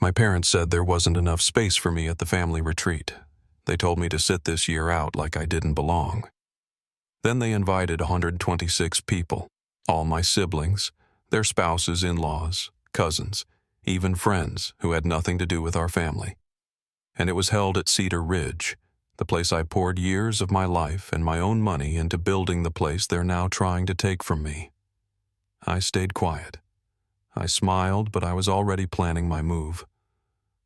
My parents said there wasn't enough space for me at the family retreat. They told me to sit this year out like I didn't belong. Then they invited 126 people, all my siblings, their spouses, in-laws, cousins, even friends who had nothing to do with our family. And it was held at Cedar Ridge, the place I poured years of my life and my own money into building the place they're now trying to take from me. I stayed quiet. I smiled, but I was already planning my move.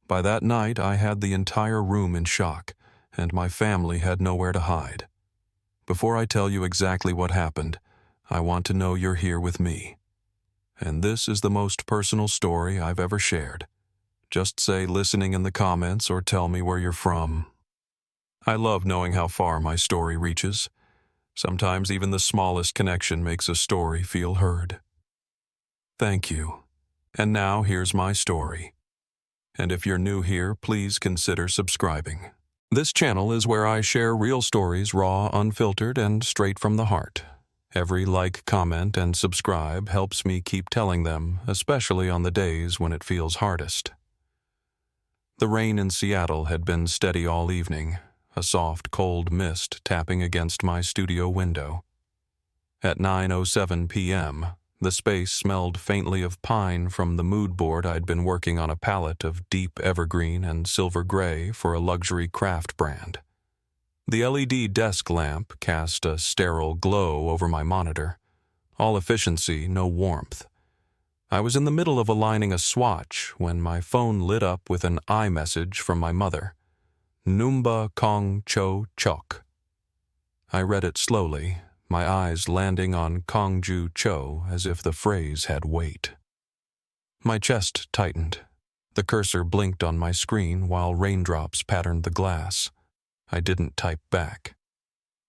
By that night, I had the entire room in shock, and my family had nowhere to hide. Before I tell you exactly what happened, I want to know you're here with me. And this is the most personal story I've ever shared. Just say listening in the comments or tell me where you're from. I love knowing how far my story reaches. Sometimes even the smallest connection makes a story feel heard. Thank you. And now here's my story. And if you're new here, please consider subscribing. This channel is where I share real stories, raw, unfiltered, and straight from the heart. Every like, comment, and subscribe helps me keep telling them, especially on the days when it feels hardest. The rain in Seattle had been steady all evening, a soft, cold mist tapping against my studio window. At 9:07 p.m., the space smelled faintly of pine from the mood board I'd been working on a palette of deep evergreen and silver gray for a luxury craft brand. The LED desk lamp cast a sterile glow over my monitor. All efficiency, no warmth. I was in the middle of aligning a swatch when my phone lit up with an iMessage from my mother. Numba Kong Cho Chok. I read it slowly, my eyes landing on Kongju Cho as if the phrase had weight. My chest tightened. The cursor blinked on my screen while raindrops patterned the glass. I didn't type back.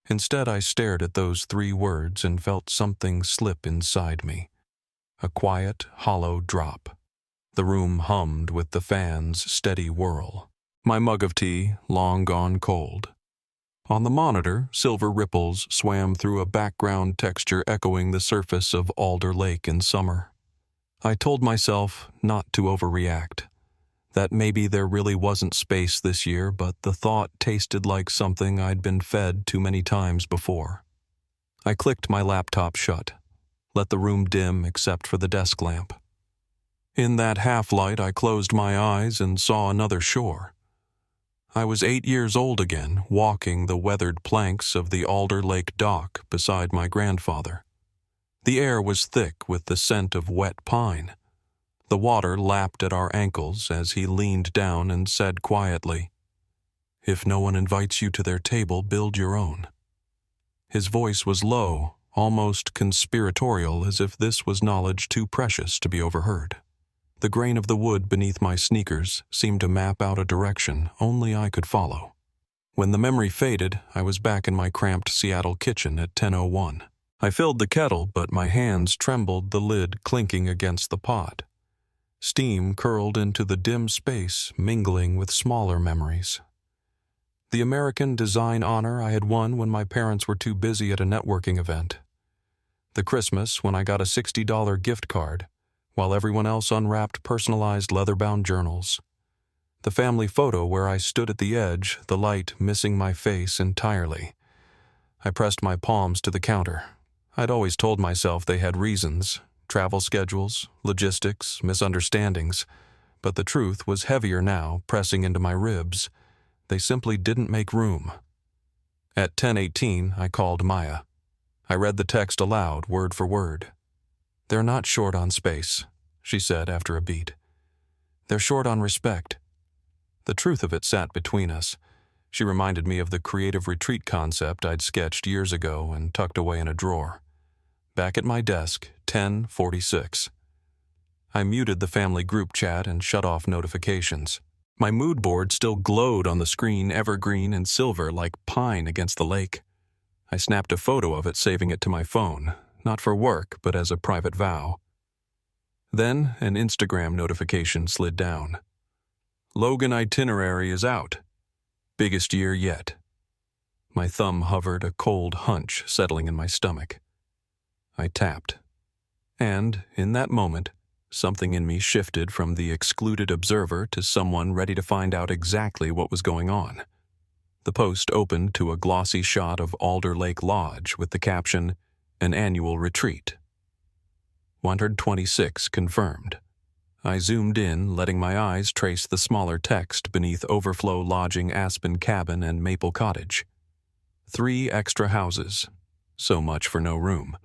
Instead, I stared at those 3 words and felt something slip inside me. A quiet, hollow drop. The room hummed with the fan's steady whirl. My mug of tea, long gone cold. On the monitor, silver ripples swam through a background texture echoing the surface of Alder Lake in summer. I told myself not to overreact, that maybe there really wasn't space this year, but the thought tasted like something I'd been fed too many times before. I clicked my laptop shut, let the room dim except for the desk lamp. In that half-light, I closed my eyes and saw another shore. I was 8 years old again, walking the weathered planks of the Alder Lake dock beside my grandfather. The air was thick with the scent of wet pine. The water lapped at our ankles as he leaned down and said quietly, "If no one invites you to their table, build your own." His voice was low, almost conspiratorial, as if this was knowledge too precious to be overheard. The grain of the wood beneath my sneakers seemed to map out a direction only I could follow. When the memory faded, I was back in my cramped Seattle kitchen at 10:01. I filled the kettle, but my hands trembled, the lid clinking against the pot. Steam curled into the dim space, mingling with smaller memories. The American Design Honor I had won when my parents were too busy at a networking event. The Christmas when I got a $60 gift card, while everyone else unwrapped personalized leather-bound journals. The family photo where I stood at the edge, the light missing my face entirely. I pressed my palms to the counter. I'd always told myself they had reasons, travel schedules, logistics, misunderstandings, but the truth was heavier now, pressing into my ribs. They simply didn't make room. At 10:18, I called Maya. I read the text aloud, word for word. "They're not short on space," she said after a beat. "They're short on respect." The truth of it sat between us. She reminded me of the creative retreat concept I'd sketched years ago and tucked away in a drawer. Back at my desk, 10:46. I muted the family group chat and shut off notifications. My mood board still glowed on the screen, evergreen and silver like pine against the lake. I snapped a photo of it, saving it to my phone. Not for work, but as a private vow. Then an Instagram notification slid down. "Logan itinerary is out. Biggest year yet." My thumb hovered, a cold hunch settling in my stomach. I tapped. And, in that moment, Something in me shifted from the excluded observer to someone ready to find out exactly what was going on. The post opened to a glossy shot of Alder Lake Lodge with the caption, "An annual retreat." 126 confirmed. I zoomed in, letting my eyes trace the smaller text beneath Overflow Lodging Aspen Cabin and Maple Cottage. 3 extra houses. So much for no room.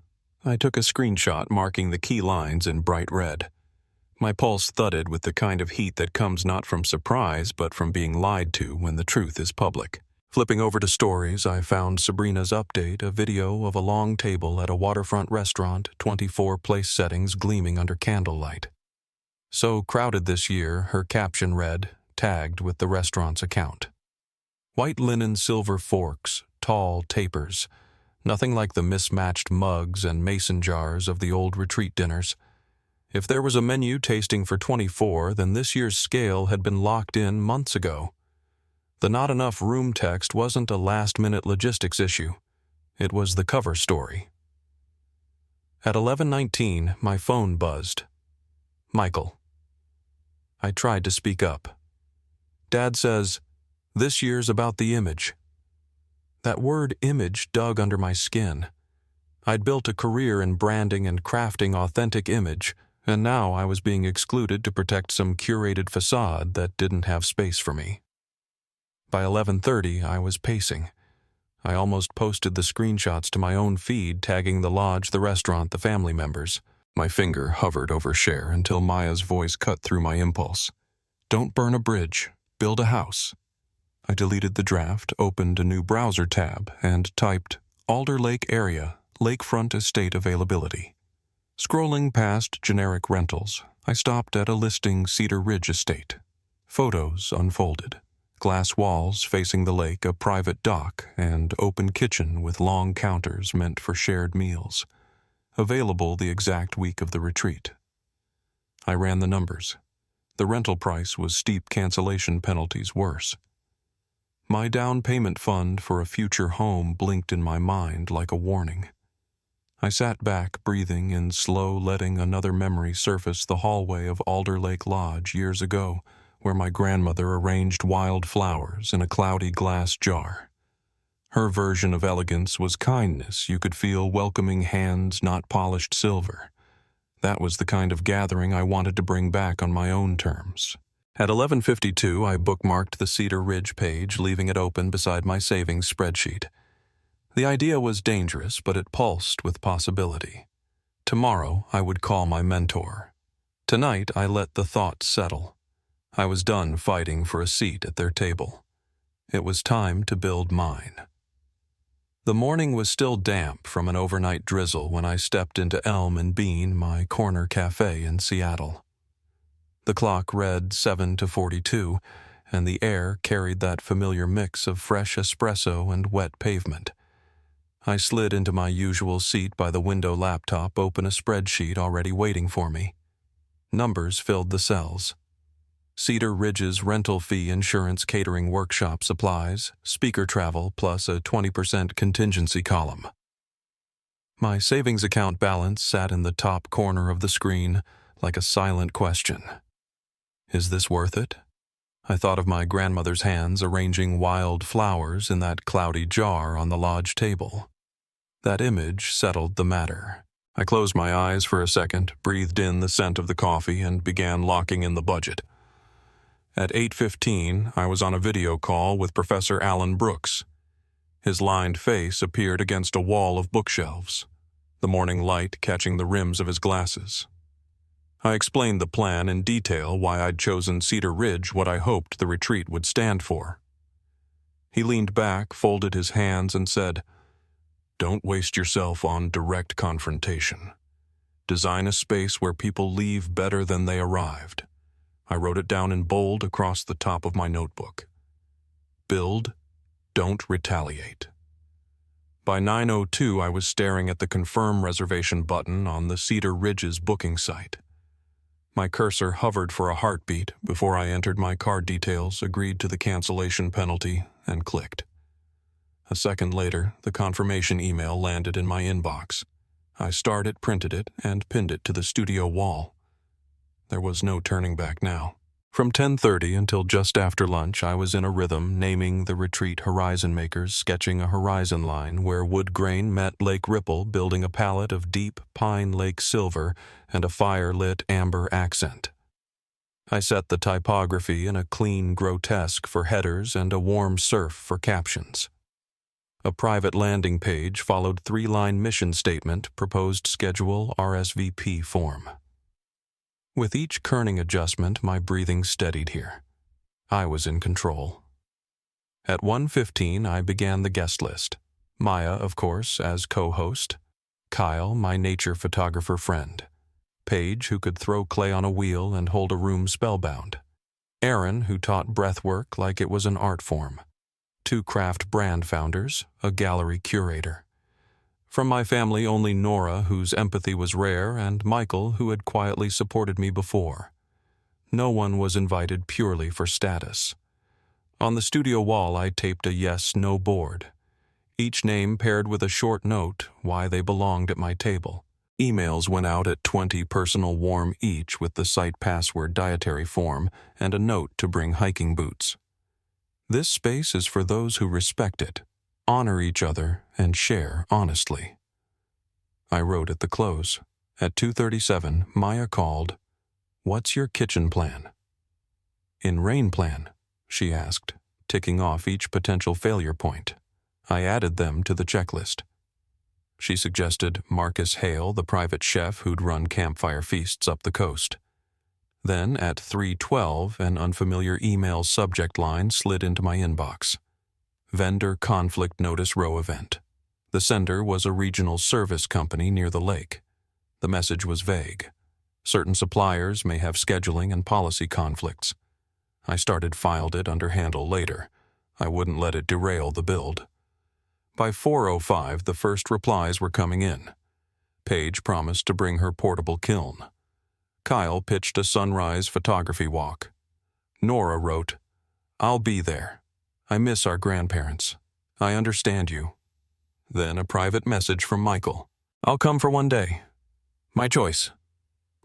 I took a screenshot marking the key lines in bright red. My pulse thudded with the kind of heat that comes not from surprise but from being lied to when the truth is public. Flipping over to stories, I found Sabrina's update, a video of a long table at a waterfront restaurant, 24 place settings gleaming under candlelight. So crowded this year, her caption read, tagged with the restaurant's account. White linen silver forks, tall tapers, nothing like the mismatched mugs and mason jars of the old retreat dinners. If there was a menu tasting for 24, then this year's scale had been locked in months ago. The not enough room text wasn't a last-minute logistics issue. It was the cover story. At 11:19, my phone buzzed. Michael. I tried to speak up. Dad says, "This year's about the image." That word image dug under my skin. I'd built a career in branding and crafting authentic image, and now I was being excluded to protect some curated facade that didn't have space for me. By 11:30, I was pacing. I almost posted the screenshots to my own feed, tagging the lodge, the restaurant, the family members. My finger hovered over share until Maya's voice cut through my impulse. "Don't burn a bridge. Build a house." I deleted the draft, opened a new browser tab, and typed, "Alder Lake area, lakefront estate availability." Scrolling past generic rentals, I stopped at a listing Cedar Ridge Estate. Photos unfolded. Glass walls facing the lake, a private dock, and open kitchen with long counters meant for shared meals. Available the exact week of the retreat. I ran the numbers. The rental price was steep cancellation penalties worse. My down payment fund for a future home blinked in my mind like a warning. I sat back, breathing in slow, letting another memory surface, the hallway of Alder Lake Lodge years ago, where my grandmother arranged wild flowers in a cloudy glass jar. Her version of elegance was kindness. You could feel welcoming hands, not polished silver. That was the kind of gathering I wanted to bring back on my own terms. At 11:52, I bookmarked the Cedar Ridge page, leaving it open beside my savings spreadsheet. The idea was dangerous, but it pulsed with possibility. Tomorrow, I would call my mentor. Tonight, I let the thoughts settle. I was done fighting for a seat at their table. It was time to build mine. The morning was still damp from an overnight drizzle when I stepped into Elm and Bean, my corner cafe in Seattle. The clock read 7:42, and the air carried that familiar mix of fresh espresso and wet pavement. I slid into my usual seat by the window laptop, open a spreadsheet already waiting for me. Numbers filled the cells. Cedar Ridge's rental fee, insurance, catering, workshop supplies, speaker travel, plus a 20% contingency column. My savings account balance sat in the top corner of the screen like a silent question. Is this worth it? I thought of my grandmother's hands arranging wild flowers in that cloudy jar on the lodge table. That image settled the matter. I closed my eyes for a second, breathed in the scent of the coffee, and began locking in the budget. At 8:15, I was on a video call with Professor Alan Brooks. His lined face appeared against a wall of bookshelves, the morning light catching the rims of his glasses. I explained the plan in detail, why I'd chosen Cedar Ridge, what I hoped the retreat would stand for. He leaned back, folded his hands, and said, "Don't waste yourself on direct confrontation. Design a space where people leave better than they arrived." I wrote it down in bold across the top of my notebook. Build, don't retaliate. By 9:02, I was staring at the confirm reservation button on the Cedar Ridge's booking site. My cursor hovered for a heartbeat before I entered my card details, agreed to the cancellation penalty, and clicked. A second later, the confirmation email landed in my inbox. I starred it, printed it, and pinned it to the studio wall. There was no turning back now. From 10:30 until just after lunch, I was in a rhythm, naming the retreat horizon makers, sketching a horizon line where wood grain met Lake Ripple, building a palette of deep pine lake silver and a fire-lit amber accent. I set the typography in a clean grotesque for headers and a warm surf for captions. A private landing page followed 3-line mission statement, proposed schedule, RSVP form. With each kerning adjustment, my breathing steadied here. I was in control. At 1:15, I began the guest list. Maya, of course, as co-host. Kyle, my nature photographer friend. Paige, who could throw clay on a wheel and hold a room spellbound. Aaron, who taught breathwork like it was an art form. 2 craft brand founders, a gallery curator. From my family, only Nora, whose empathy was rare, and Michael, who had quietly supported me before. No one was invited purely for status. On the studio wall, I taped a yes/no board. Each name paired with a short note why they belonged at my table. Emails went out at 20 personal warm each with the site password dietary form and a note to bring hiking boots. This space is for those who respect it, honor each other, and share honestly. I wrote at the close. At 2:37, Maya called. "What's your kitchen plan?" "In rain plan," she asked, ticking off each potential failure point. I added them to the checklist. She suggested Marcus Hale, the private chef who'd run campfire feasts up the coast. Then, at 3:12, an unfamiliar email subject line slid into my inbox. Vendor conflict notice row event. The sender was a regional service company near the lake. The message was vague. Certain suppliers may have scheduling and policy conflicts. I filed it under handle later. I wouldn't let it derail the build. By 4:05, the first replies were coming in. Paige promised to bring her portable kiln. Kyle pitched a sunrise photography walk. Nora wrote, "I'll be there. I miss our grandparents. I understand you." Then a private message from Michael. "I'll come for one day. My choice."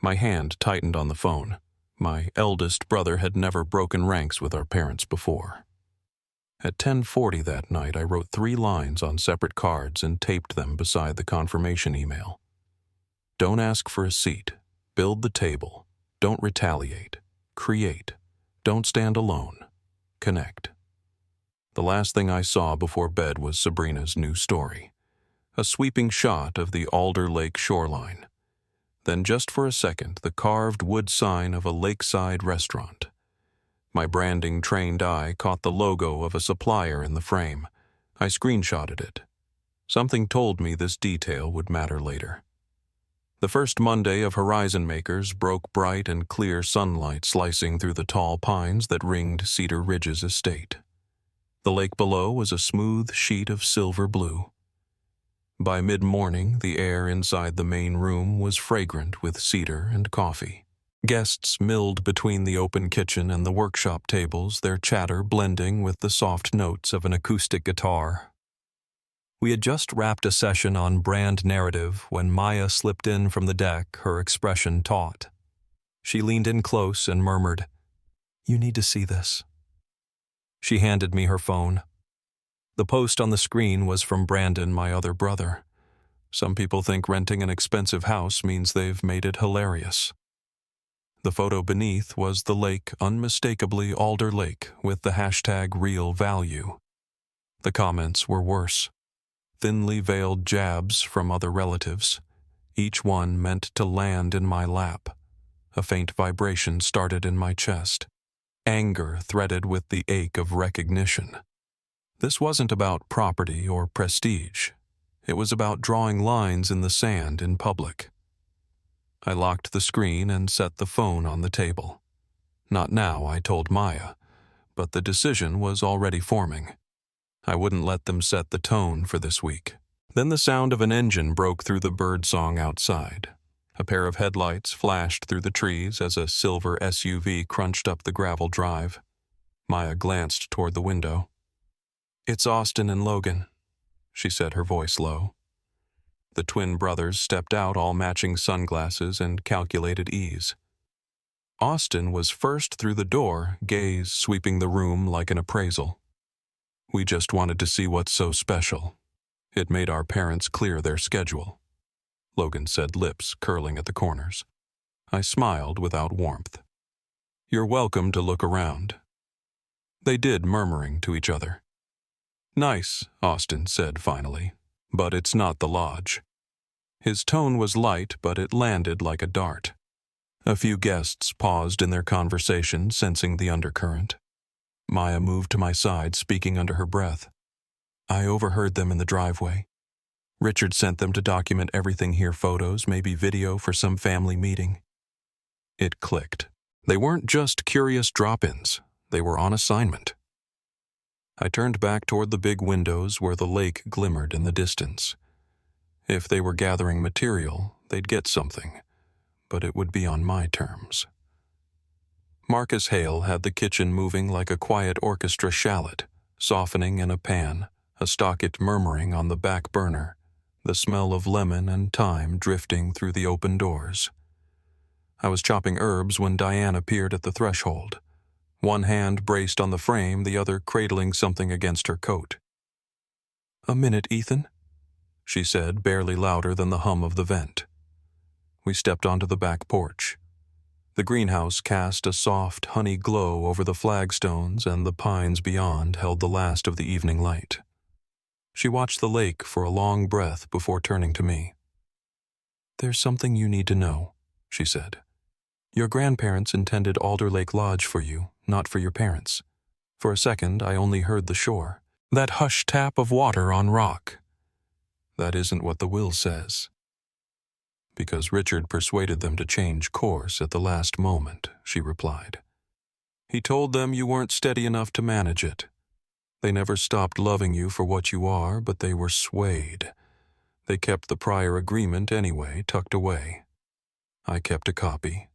My hand tightened on the phone. My eldest brother had never broken ranks with our parents before. At 10:40 that night, I wrote 3 lines on separate cards and taped them beside the confirmation email. Don't ask for a seat. Build the table. Don't retaliate. Create. Don't stand alone. Connect. The last thing I saw before bed was Sabrina's new story. A sweeping shot of the Alder Lake shoreline. Then just for a second, the carved wood sign of a lakeside restaurant. My branding-trained eye caught the logo of a supplier in the frame. I screenshotted it. Something told me this detail would matter later. The first Monday of Horizon Makers broke bright and clear sunlight slicing through the tall pines that ringed Cedar Ridge's estate. The lake below was a smooth sheet of silver blue. By mid-morning, the air inside the main room was fragrant with cedar and coffee. Guests milled between the open kitchen and the workshop tables, their chatter blending with the soft notes of an acoustic guitar. We had just wrapped a session on brand narrative when Maya slipped in from the deck, her expression taut. She leaned in close and murmured, "You need to see this." She handed me her phone. The post on the screen was from Brandon, my other brother. Some people think renting an expensive house means they've made it hilarious. The photo beneath was the lake, unmistakably Alder Lake, with the hashtag real value. The comments were worse. Thinly veiled jabs from other relatives, each one meant to land in my lap. A faint vibration started in my chest. Anger threaded with the ache of recognition. This wasn't about property or prestige. It was about drawing lines in the sand in public. I locked the screen and set the phone on the table. Not now, I told Maya, but the decision was already forming. I wouldn't let them set the tone for this week. Then the sound of an engine broke through the birdsong outside. A pair of headlights flashed through the trees as a silver SUV crunched up the gravel drive. Maya glanced toward the window. "It's Austin and Logan," she said, her voice low. The twin brothers stepped out, all matching sunglasses and calculated ease. Austin was first through the door, gaze sweeping the room like an appraisal. We just wanted to see what's so special. It made our parents clear their schedule, Logan said, lips curling at the corners. I smiled without warmth. You're welcome to look around. They did, murmuring to each other. Nice, Austin said finally, but it's not the lodge. His tone was light, but it landed like a dart. A few guests paused in their conversation, sensing the undercurrent. Maya moved to my side, speaking under her breath. I overheard them in the driveway. Richard sent them to document everything here, photos, maybe video for some family meeting. It clicked. They weren't just curious drop-ins. They were on assignment. I turned back toward the big windows where the lake glimmered in the distance. If they were gathering material, they'd get something, but it would be on my terms. Marcus Hale had the kitchen moving like a quiet orchestra shallot, softening in a pan, a stocket murmuring on the back burner, the smell of lemon and thyme drifting through the open doors. I was chopping herbs when Diane appeared at the threshold. One hand braced on the frame, the other cradling something against her coat. "A minute, Ethan," she said, barely louder than the hum of the vent. We stepped onto the back porch. The greenhouse cast a soft, honey glow over the flagstones, and the pines beyond held the last of the evening light. She watched the lake for a long breath before turning to me. "There's something you need to know," she said. "Your grandparents intended Alder Lake Lodge for you, not for your parents." For a second, I only heard the shore. That hush tap of water on rock. That isn't what the will says. Because Richard persuaded them to change course at the last moment, she replied. He told them you weren't steady enough to manage it. They never stopped loving you for what you are, but they were swayed. They kept the prior agreement anyway, tucked away. I kept a copy.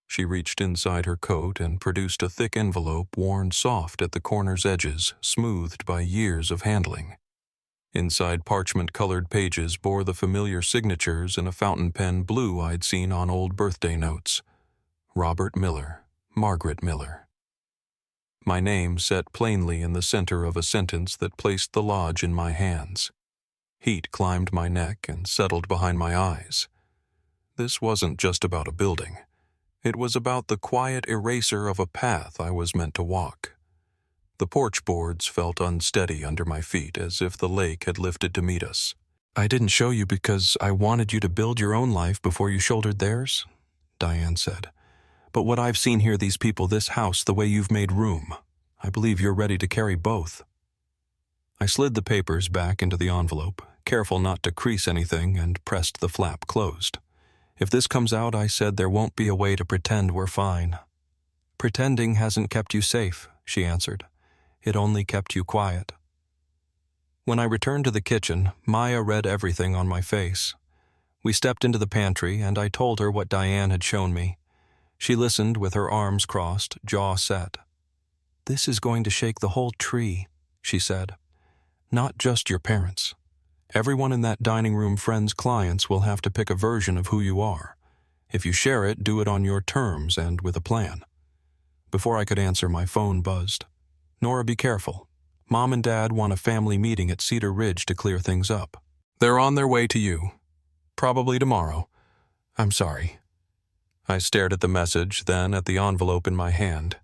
She reached inside her coat and produced a thick envelope worn soft at the corner's edges, smoothed by years of handling. Inside parchment-colored pages bore the familiar signatures in a fountain pen blue I'd seen on old birthday notes. Robert Miller, Margaret Miller. My name set plainly in the center of a sentence that placed the lodge in my hands. Heat climbed my neck and settled behind my eyes. This wasn't just about a building. It was about the quiet eraser of a path I was meant to walk. The porch boards felt unsteady under my feet, as if the lake had lifted to meet us. "I didn't show you because I wanted you to build your own life before you shouldered theirs," Diane said. "But what I've seen here, these people, this house, the way you've made room, I believe you're ready to carry both." I slid the papers back into the envelope, careful not to crease anything, and pressed the flap closed. "If this comes out," I said, "there won't be a way to pretend we're fine." "Pretending hasn't kept you safe," she answered. "It only kept you quiet." When I returned to the kitchen, Maya read everything on my face. We stepped into the pantry, and I told her what Diane had shown me. She listened with her arms crossed, jaw set. "This is going to shake the whole tree," she said. "Not just your parents. Everyone in that dining room, friends, clients, will have to pick a version of who you are. If you share it, do it on your terms and with a plan." Before I could answer, my phone buzzed. "Nora, be careful. Mom and Dad want a family meeting at Cedar Ridge to clear things up. They're on their way to you. Probably tomorrow. I'm sorry." I stared at the message, then at the envelope in my hand.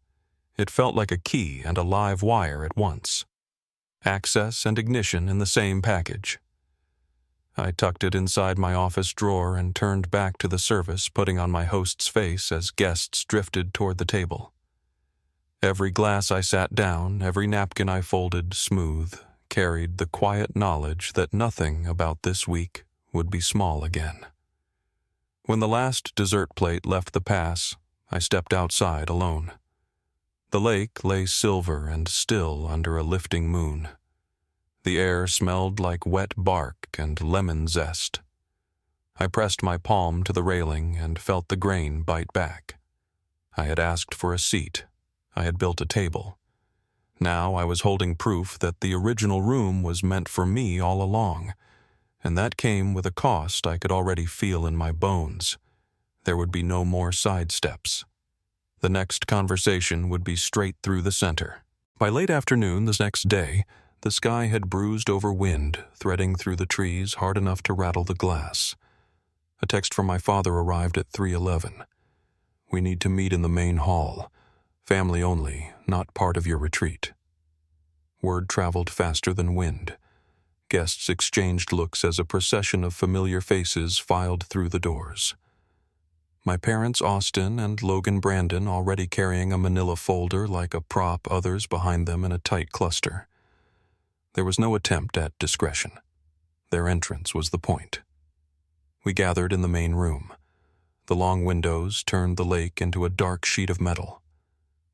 It felt like a key and a live wire at once. Access and ignition in the same package. I tucked it inside my office drawer and turned back to the service, putting on my host's face as guests drifted toward the table. Every glass I sat down, every napkin I folded smooth, carried the quiet knowledge that nothing about this week would be small again. When the last dessert plate left the pass, I stepped outside alone. The lake lay silver and still under a lifting moon. The air smelled like wet bark and lemon zest. I pressed my palm to the railing and felt the grain bite back. I had asked for a seat. I had built a table. Now I was holding proof that the original room was meant for me all along, and that came with a cost I could already feel in my bones. There would be no more sidesteps. The next conversation would be straight through the center. By late afternoon the next day, the sky had bruised over wind, threading through the trees hard enough to rattle the glass. A text from my father arrived at 3:11. "We need to meet in the main hall. Family only, not part of your retreat." Word traveled faster than wind. Guests exchanged looks as a procession of familiar faces filed through the doors. My parents, Austin and Logan Brandon, already carrying a manila folder like a prop, others behind them in a tight cluster. There was no attempt at discretion. Their entrance was the point. We gathered in the main room. The long windows turned the lake into a dark sheet of metal.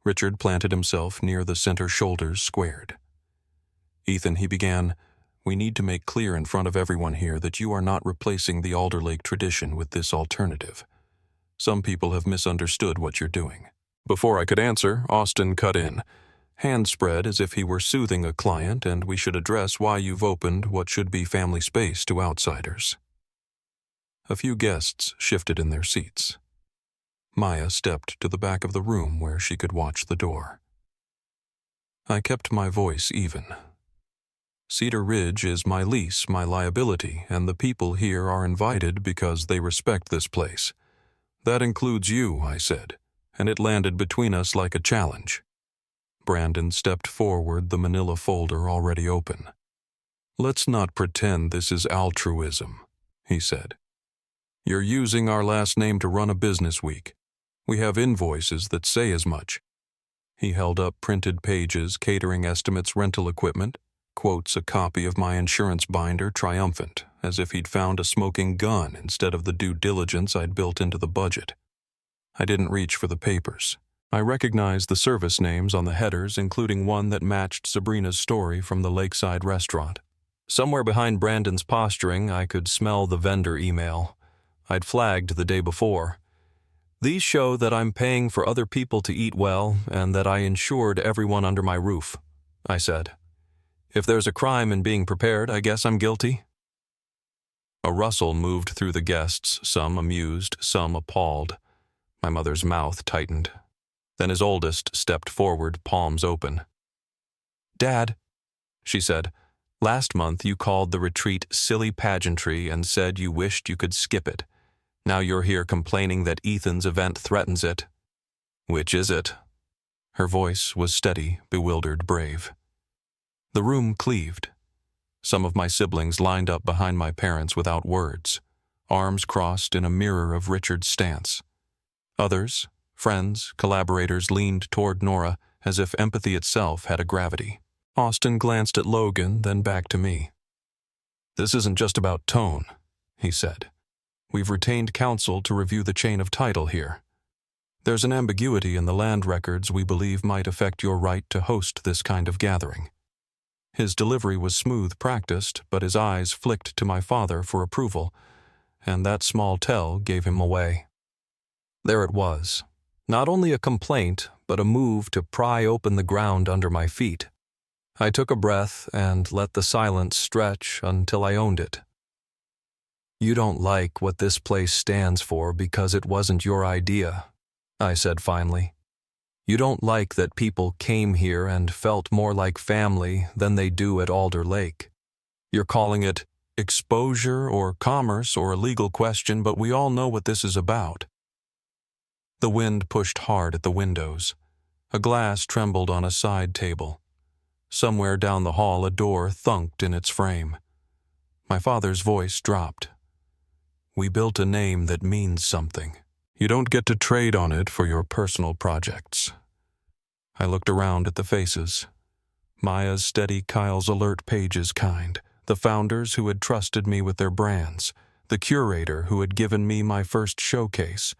Richard planted himself near the center shoulders squared. "Ethan," he began, "we need to make clear in front of everyone here that you are not replacing the Alder Lake tradition with this alternative. Some people have misunderstood what you're doing." Before I could answer, Austin cut in, hands spread as if he were soothing a client, and we should address why you've opened what should be family space to outsiders. A few guests shifted in their seats. Maya stepped to the back of the room where she could watch the door. I kept my voice even. "Cedar Ridge is my lease, my liability, and the people here are invited because they respect this place. That includes you," I said, and it landed between us like a challenge. Brandon stepped forward, the manila folder already open. "Let's not pretend this is altruism," he said. "You're using our last name to run a business week. We have invoices that say as much." He held up printed pages, catering estimates, rental equipment, quotes a copy of my insurance binder, triumphant, as if he'd found a smoking gun instead of the due diligence I'd built into the budget. I didn't reach for the papers. I recognized the service names on the headers, including one that matched Sabrina's story from the lakeside restaurant. Somewhere behind Brandon's posturing, I could smell the vendor email I'd flagged the day before. "These show that I'm paying for other people to eat well and that I insured everyone under my roof," I said. "If there's a crime in being prepared, I guess I'm guilty." A rustle moved through the guests, some amused, some appalled. My mother's mouth tightened. Then his oldest stepped forward, palms open. "Dad," she said, "last month you called the retreat silly pageantry and said you wished you could skip it. Now you're here complaining that Ethan's event threatens it. Which is it?" Her voice was steady, bewildered, brave. The room cleaved. Some of my siblings lined up behind my parents without words, arms crossed in a mirror of Richard's stance. Others, friends, collaborators, leaned toward Nora as if empathy itself had a gravity. Austin glanced at Logan, then back to me. "This isn't just about tone," he said. "We've retained counsel to review the chain of title here. There's an ambiguity in the land records we believe might affect your right to host this kind of gathering." His delivery was smooth, practiced, but his eyes flicked to my father for approval, and that small tell gave him away. There it was. Not only a complaint, but a move to pry open the ground under my feet. I took a breath and let the silence stretch until I owned it. "You don't like what this place stands for because it wasn't your idea," I said finally. "You don't like that people came here and felt more like family than they do at Alder Lake. You're calling it exposure or commerce or a legal question, but we all know what this is about." The wind pushed hard at the windows. A glass trembled on a side table. Somewhere down the hall a door thunked in its frame. My father's voice dropped. "We built a name that means something. You don't get to trade on it for your personal projects." I looked around at the faces. Maya's steady, Kyle's alert pages kind, the founders who had trusted me with their brands, the curator who had given me my first showcase.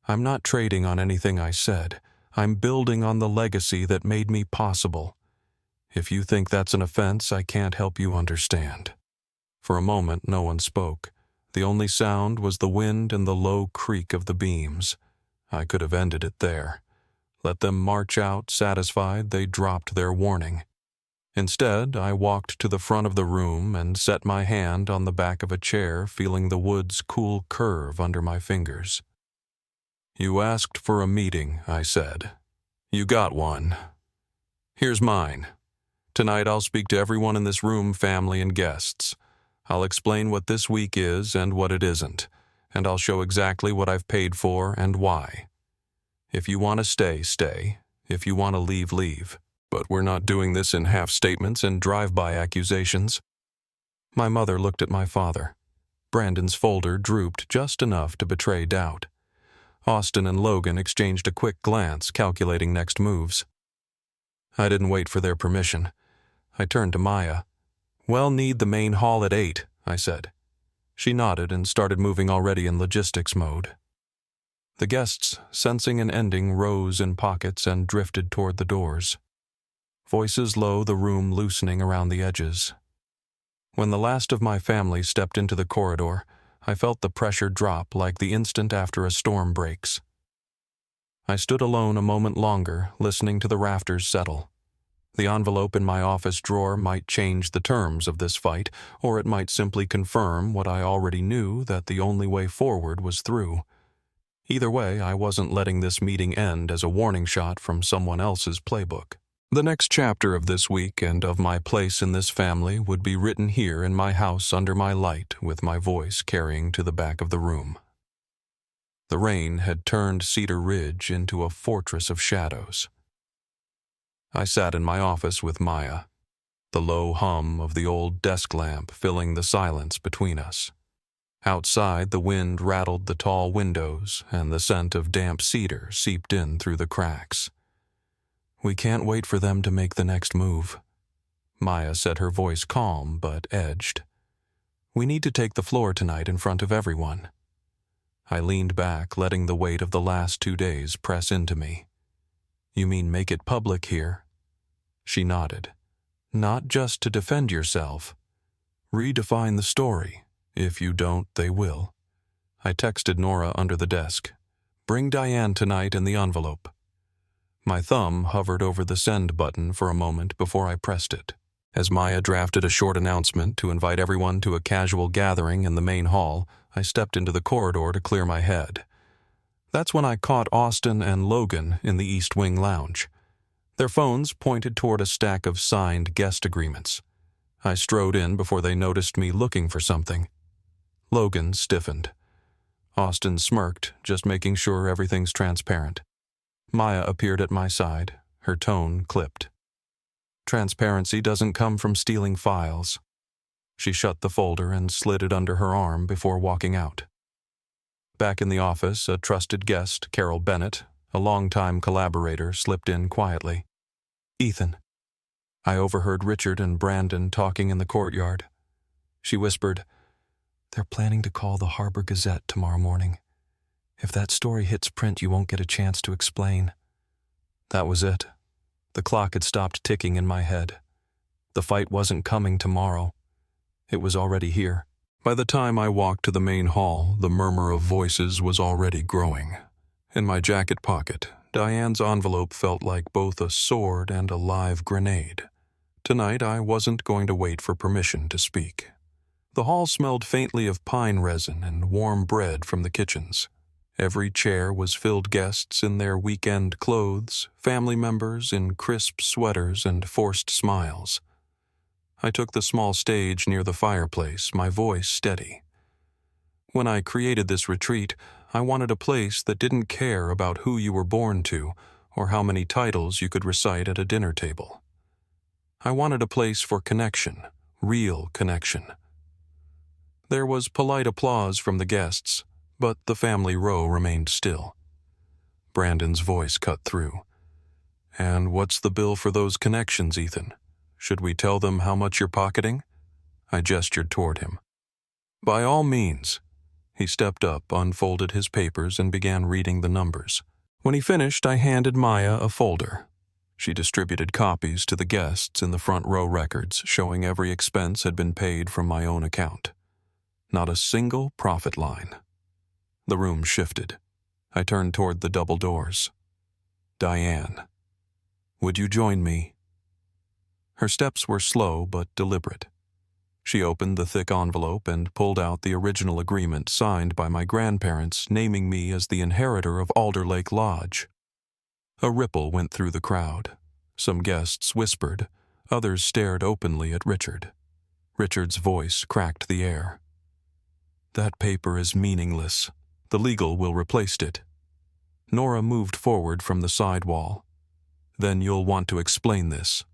I'm not trading on anything I said. I'm building on the legacy that made me possible. If you think that's an offense, I can't help you understand. For a moment, no one spoke. The only sound was the wind and the low creak of the beams. I could have ended it there. Let them march out, satisfied they dropped their warning. Instead, I walked to the front of the room and set my hand on the back of a chair, feeling the wood's cool curve under my fingers. You asked for a meeting, I said. You got one. Here's mine. Tonight I'll speak to everyone in this room, family and guests. I'll explain what this week is and what it isn't, and I'll show exactly what I've paid for and why. If you want to stay, stay. If you want to leave, leave. But we're not doing this in half statements and drive-by accusations. My mother looked at my father. Brandon's folder drooped just enough to betray doubt. Austin and Logan exchanged a quick glance, calculating next moves. I didn't wait for their permission. I turned to Maya. "We'll need the main hall at 8, I said. She nodded and started moving already in logistics mode. The guests, sensing an ending, rose in pockets and drifted toward the doors. Voices low, the room loosening around the edges. When the last of my family stepped into the corridor, I felt the pressure drop like the instant after a storm breaks. I stood alone a moment longer, listening to the rafters settle. The envelope in my office drawer might change the terms of this fight, or it might simply confirm what I already knew, that the only way forward was through. Either way, I wasn't letting this meeting end as a warning shot from someone else's playbook. The next chapter of this week and of my place in this family would be written here in my house under my light, with my voice carrying to the back of the room. The rain had turned Cedar Ridge into a fortress of shadows. I sat in my office with Maya, the low hum of the old desk lamp filling the silence between us. Outside, the wind rattled the tall windows, and the scent of damp cedar seeped in through the cracks. "We can't wait for them to make the next move." Maya said, her voice calm but edged. "We need to take the floor tonight in front of everyone." I leaned back, letting the weight of the last 2 days press into me. "You mean make it public here?" She nodded. "Not just to defend yourself. Redefine the story. If you don't, they will." I texted Nora under the desk. "Bring Diane tonight in the envelope." My thumb hovered over the send button for a moment before I pressed it. As Maya drafted a short announcement to invite everyone to a casual gathering in the main hall, I stepped into the corridor to clear my head. That's when I caught Austin and Logan in the East Wing lounge. Their phones pointed toward a stack of signed guest agreements. I strode in before they noticed me looking for something. Logan stiffened. Austin smirked, just making sure everything's transparent. Maya appeared at my side, her tone clipped. "Transparency doesn't come from stealing files." She shut the folder and slid it under her arm before walking out. Back in the office, a trusted guest, Carol Bennett, a longtime collaborator, slipped in quietly. "Ethan." I overheard Richard and Brandon talking in the courtyard. She whispered, "They're planning to call the Harbor Gazette tomorrow morning. If that story hits print, you won't get a chance to explain." That was it. The clock had stopped ticking in my head. The fight wasn't coming tomorrow. It was already here. By the time I walked to the main hall, the murmur of voices was already growing. In my jacket pocket, Diane's envelope felt like both a sword and a live grenade. Tonight, I wasn't going to wait for permission to speak. The hall smelled faintly of pine resin and warm bread from the kitchens. Every chair was filled guests in their weekend clothes, family members in crisp sweaters and forced smiles. I took the small stage near the fireplace, my voice steady. When I created this retreat, I wanted a place that didn't care about who you were born to or how many titles you could recite at a dinner table. I wanted a place for connection, real connection. There was polite applause from the guests, but the family row remained still. Brandon's voice cut through. "And what's the bill for those connections, Ethan? Should we tell them how much you're pocketing?" I gestured toward him. "By all means." He stepped up, unfolded his papers, and began reading the numbers. When he finished, I handed Maya a folder. She distributed copies to the guests in the front row records, showing every expense had been paid from my own account. Not a single profit line. The room shifted. I turned toward the double doors. "Diane, would you join me?" Her steps were slow but deliberate. She opened the thick envelope and pulled out the original agreement signed by my grandparents naming me as the inheritor of Alder Lake Lodge. A ripple went through the crowd. Some guests whispered, others stared openly at Richard. Richard's voice cracked the air. "That paper is meaningless. The legal will replace it." Nora moved forward from the side wall. "Then you'll want to explain this."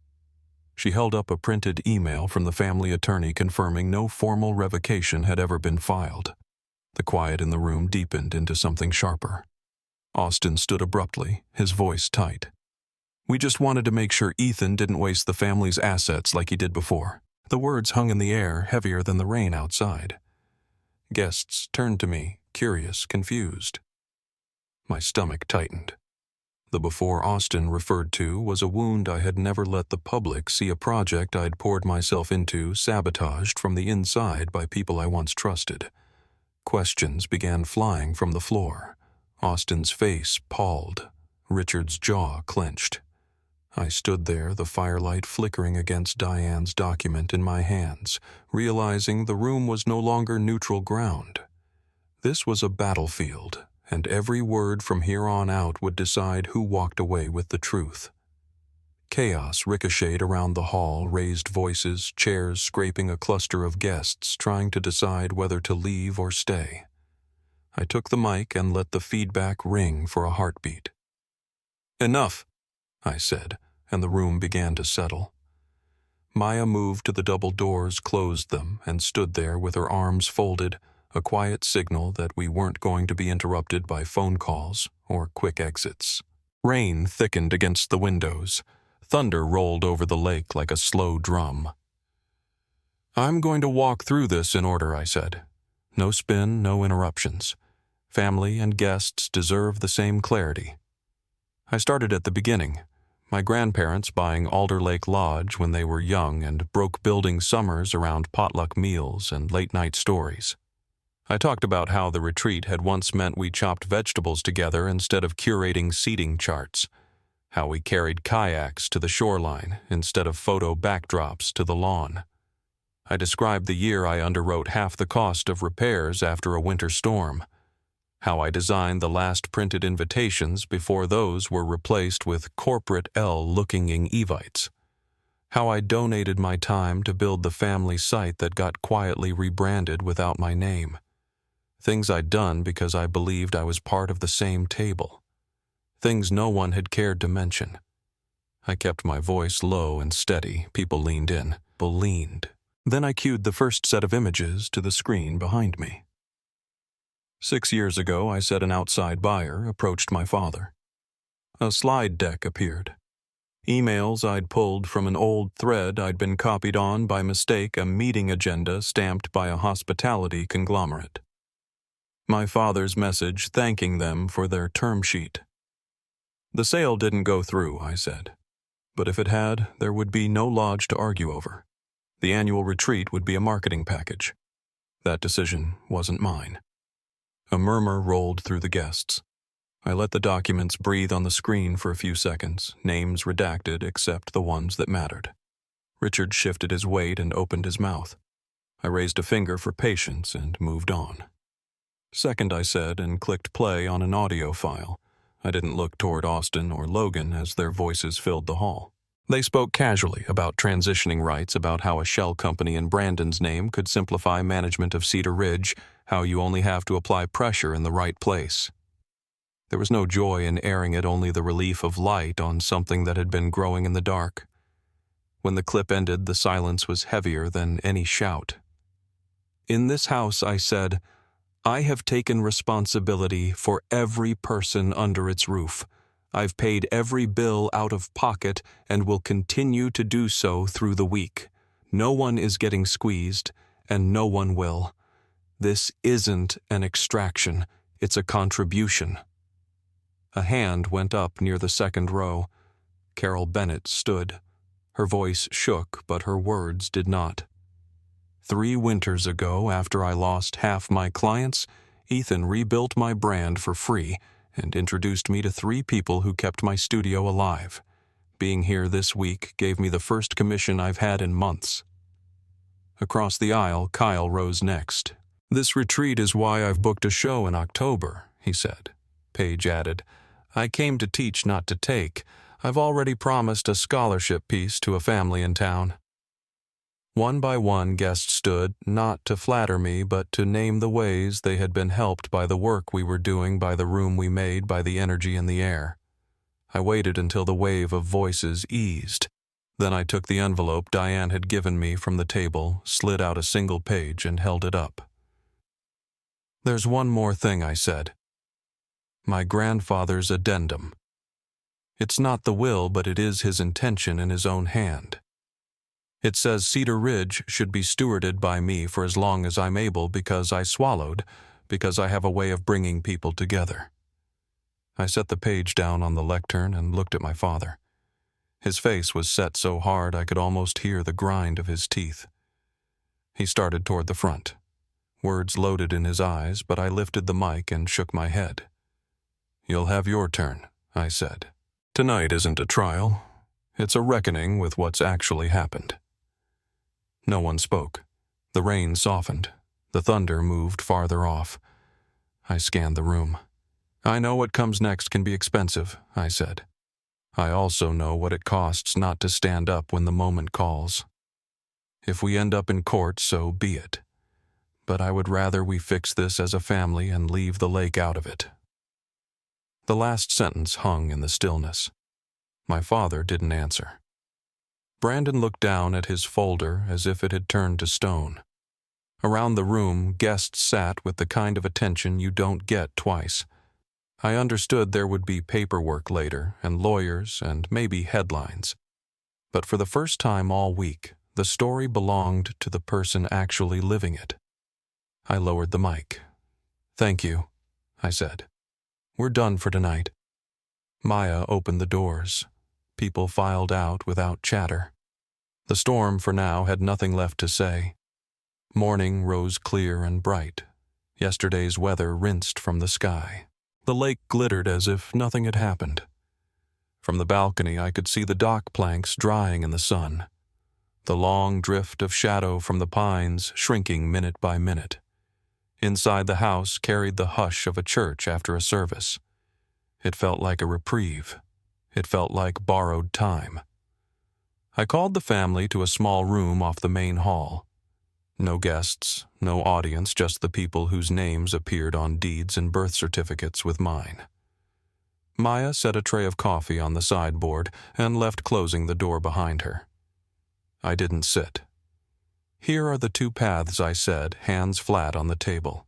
She held up a printed email from the family attorney confirming no formal revocation had ever been filed. The quiet in the room deepened into something sharper. Austin stood abruptly, his voice tight. "We just wanted to make sure Ethan didn't waste the family's assets like he did before." The words hung in the air, heavier than the rain outside. Guests turned to me, curious, confused. My stomach tightened. The before Austin referred to was a wound I had never let the public see a project I'd poured myself into sabotaged from the inside by people I once trusted. Questions began flying from the floor. Austin's face palled. Richard's jaw clenched. I stood there, the firelight flickering against Diane's document in my hands, realizing the room was no longer neutral ground. This was a battlefield, and every word from here on out would decide who walked away with the truth. Chaos ricocheted around the hall, raised voices, chairs scraping a cluster of guests trying to decide whether to leave or stay. I took the mic and let the feedback ring for a heartbeat. "Enough," I said, and the room began to settle. Maya moved to the double doors, closed them, and stood there with her arms folded, a quiet signal that we weren't going to be interrupted by phone calls or quick exits. Rain thickened against the windows. Thunder rolled over the lake like a slow drum. "I'm going to walk through this in order," I said. "No spin, no interruptions. Family and guests deserve the same clarity." I started at the beginning. My grandparents buying Alder Lake Lodge when they were young and broke building summers around potluck meals and late-night stories. I talked about how the retreat had once meant we chopped vegetables together instead of curating seating charts, how we carried kayaks to the shoreline instead of photo backdrops to the lawn. I described the year I underwrote half the cost of repairs after a winter storm, how I designed the last printed invitations before those were replaced with corporate L-looking Evites, how I donated my time to build the family site that got quietly rebranded without my name. Things I'd done because I believed I was part of the same table. Things no one had cared to mention. I kept my voice low and steady. People leaned in. Then I cued the first set of images to the screen behind me. 6 years ago, I said an outside buyer approached my father. A slide deck appeared. Emails I'd pulled from an old thread I'd been copied on by mistake, a meeting agenda stamped by a hospitality conglomerate. My father's message thanking them for their term sheet. "The sale didn't go through," I said. "But if it had, there would be no lodge to argue over. The annual retreat would be a marketing package. That decision wasn't mine." A murmur rolled through the guests. I let the documents breathe on the screen for a few seconds, names redacted except the ones that mattered. Richard shifted his weight and opened his mouth. I raised a finger for patience and moved on. "Second," I said, and clicked play on an audio file. I didn't look toward Austin or Logan as their voices filled the hall. They spoke casually about transitioning rights, about how a shell company in Brandon's name could simplify management of Cedar Ridge, how you only have to apply pressure in the right place. There was no joy in airing it, only the relief of light on something that had been growing in the dark. When the clip ended, the silence was heavier than any shout. "In this house," I said, "I have taken responsibility for every person under its roof. I've paid every bill out of pocket and will continue to do so through the week. No one is getting squeezed, and no one will. This isn't an extraction, it's a contribution." A hand went up near the second row. Carol Bennett stood. Her voice shook, but her words did not. 3 winters ago, after I lost half my clients, Ethan rebuilt my brand for free and introduced me to 3 people who kept my studio alive. Being here this week gave me the first commission I've had in months. Across the aisle, Kyle rose next. "This retreat is why I've booked a show in October," he said. Paige added, "I came to teach, not to take. I've already promised a scholarship piece to a family in town." One by one, guests stood, not to flatter me, but to name the ways they had been helped by the work we were doing, by the room we made, by the energy in the air. I waited until the wave of voices eased. Then I took the envelope Diane had given me from the table, slid out a single page, and held it up. "There's one more thing," I said. "My grandfather's addendum. It's not the will, but it is his intention in his own hand. It says Cedar Ridge should be stewarded by me for as long as I'm able, because I swallowed, because I have a way of bringing people together." I set the page down on the lectern and looked at my father. His face was set so hard I could almost hear the grind of his teeth. He started toward the front. Words loaded in his eyes, but I lifted the mic and shook my head. "You'll have your turn," I said. "Tonight isn't a trial. It's a reckoning with what's actually happened." No one spoke. The rain softened. The thunder moved farther off. I scanned the room. "I know what comes next can be expensive," I said. "I also know what it costs not to stand up when the moment calls. If we end up in court, so be it. But I would rather we fix this as a family and leave the lake out of it." The last sentence hung in the stillness. My father didn't answer. Brandon looked down at his folder as if it had turned to stone. Around the room, guests sat with the kind of attention you don't get twice. I understood there would be paperwork later, and lawyers, and maybe headlines. But for the first time all week, the story belonged to the person actually living it. I lowered the mic. "Thank you," I said. "We're done for tonight." Maya opened the doors. People filed out without chatter. The storm, for now, had nothing left to say. Morning rose clear and bright. Yesterday's weather rinsed from the sky. The lake glittered as if nothing had happened. From the balcony I could see the dock planks drying in the sun, the long drift of shadow from the pines shrinking minute by minute. Inside the house carried the hush of a church after a service. It felt like a reprieve. It felt like borrowed time. I called the family to a small room off the main hall. No guests, no audience, just the people whose names appeared on deeds and birth certificates with mine. Maya set a tray of coffee on the sideboard and left, closing the door behind her. I didn't sit. "Here are the two paths," I said, hands flat on the table.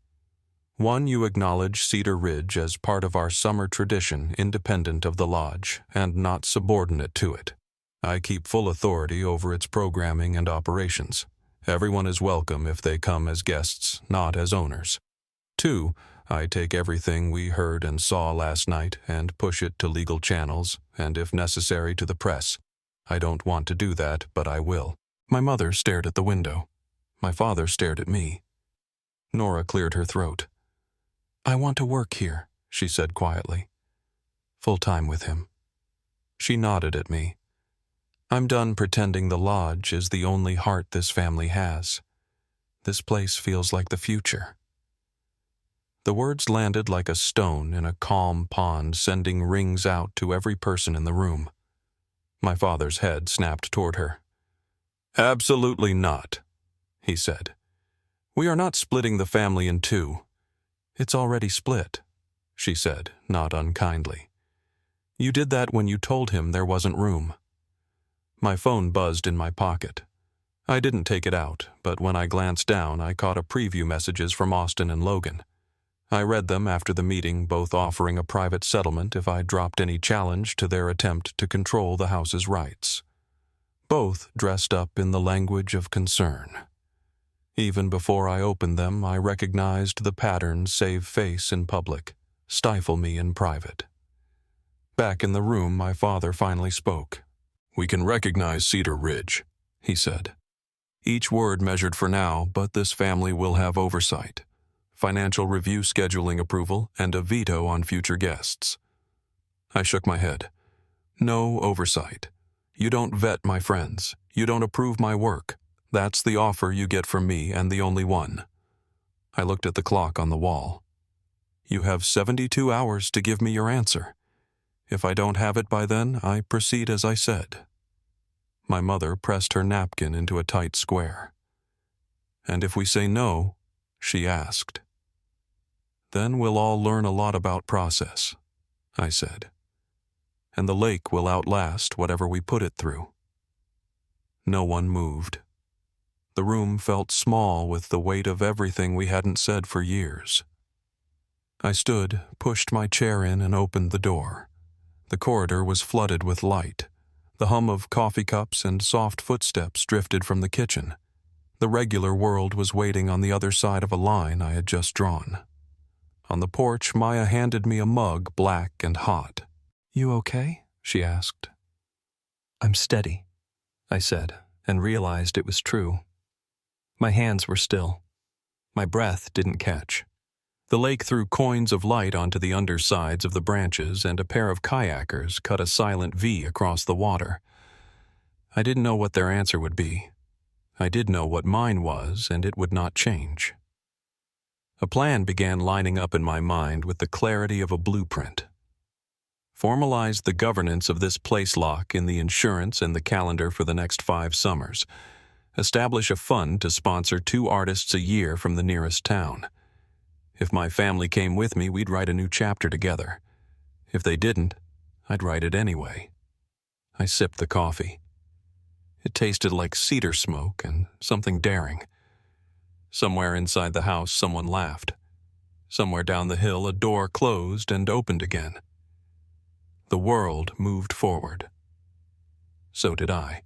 "One, you acknowledge Cedar Ridge as part of our summer tradition, independent of the lodge, and not subordinate to it. I keep full authority over its programming and operations. Everyone is welcome if they come as guests, not as owners. 2, I take everything we heard and saw last night and push it to legal channels, and if necessary to the press. I don't want to do that, but I will." My mother stared at the window. My father stared at me. Nora cleared her throat. "I want to work here," she said quietly. "Full-time with him." She nodded at me. "I'm done pretending the lodge is the only heart this family has. This place feels like the future." The words landed like a stone in a calm pond, sending rings out to every person in the room. My father's head snapped toward her. "Absolutely not," he said. "We are not splitting the family in two." "It's already split," she said, not unkindly. "You did that when you told him there wasn't room." My phone buzzed in my pocket. I didn't take it out, but when I glanced down, I caught a preview messages from Austin and Logan. I read them after the meeting, both offering a private settlement if I dropped any challenge to their attempt to control the house's rights. Both dressed up in the language of concern. Even before I opened them, I recognized the pattern: save face in public, stifle me in private. Back in the room, my father finally spoke. "We can recognize Cedar Ridge," he said. "Each word measured for now, but this family will have oversight. Financial review, scheduling approval, and a veto on future guests." I shook my head. "No oversight. You don't vet my friends. You don't approve my work. That's the offer you get from me, and the only one. I looked at the clock on the wall. You have 72 hours to give me your answer. If I don't have it by then, I proceed as I said. My mother pressed her napkin into a tight square. And if we say no, she asked. Then we'll all learn a lot about process, I said. And the lake will outlast whatever we put it through. No one moved. The room felt small with the weight of everything we hadn't said for years. I stood, pushed my chair in, and opened the door. The corridor was flooded with light. The hum of coffee cups and soft footsteps drifted from the kitchen. The regular world was waiting on the other side of a line I had just drawn. On the porch, Maya handed me a mug, black and hot. "You okay?" she asked. "I'm steady," I said, and realized it was true. My hands were still. My breath didn't catch. The lake threw coins of light onto the undersides of the branches, and a pair of kayakers cut a silent V across the water. I didn't know what their answer would be. I did know what mine was, and it would not change. A plan began lining up in my mind with the clarity of a blueprint. Formalize the governance of this place lock in the insurance and the calendar for the next 5 summers. Establish a fund to sponsor 2 artists a year from the nearest town. If my family came with me, we'd write a new chapter together. If they didn't, I'd write it anyway. I sipped the coffee. It tasted like cedar smoke and something daring. Somewhere inside the house, someone laughed. Somewhere down the hill, a door closed and opened again. The world moved forward. So did I.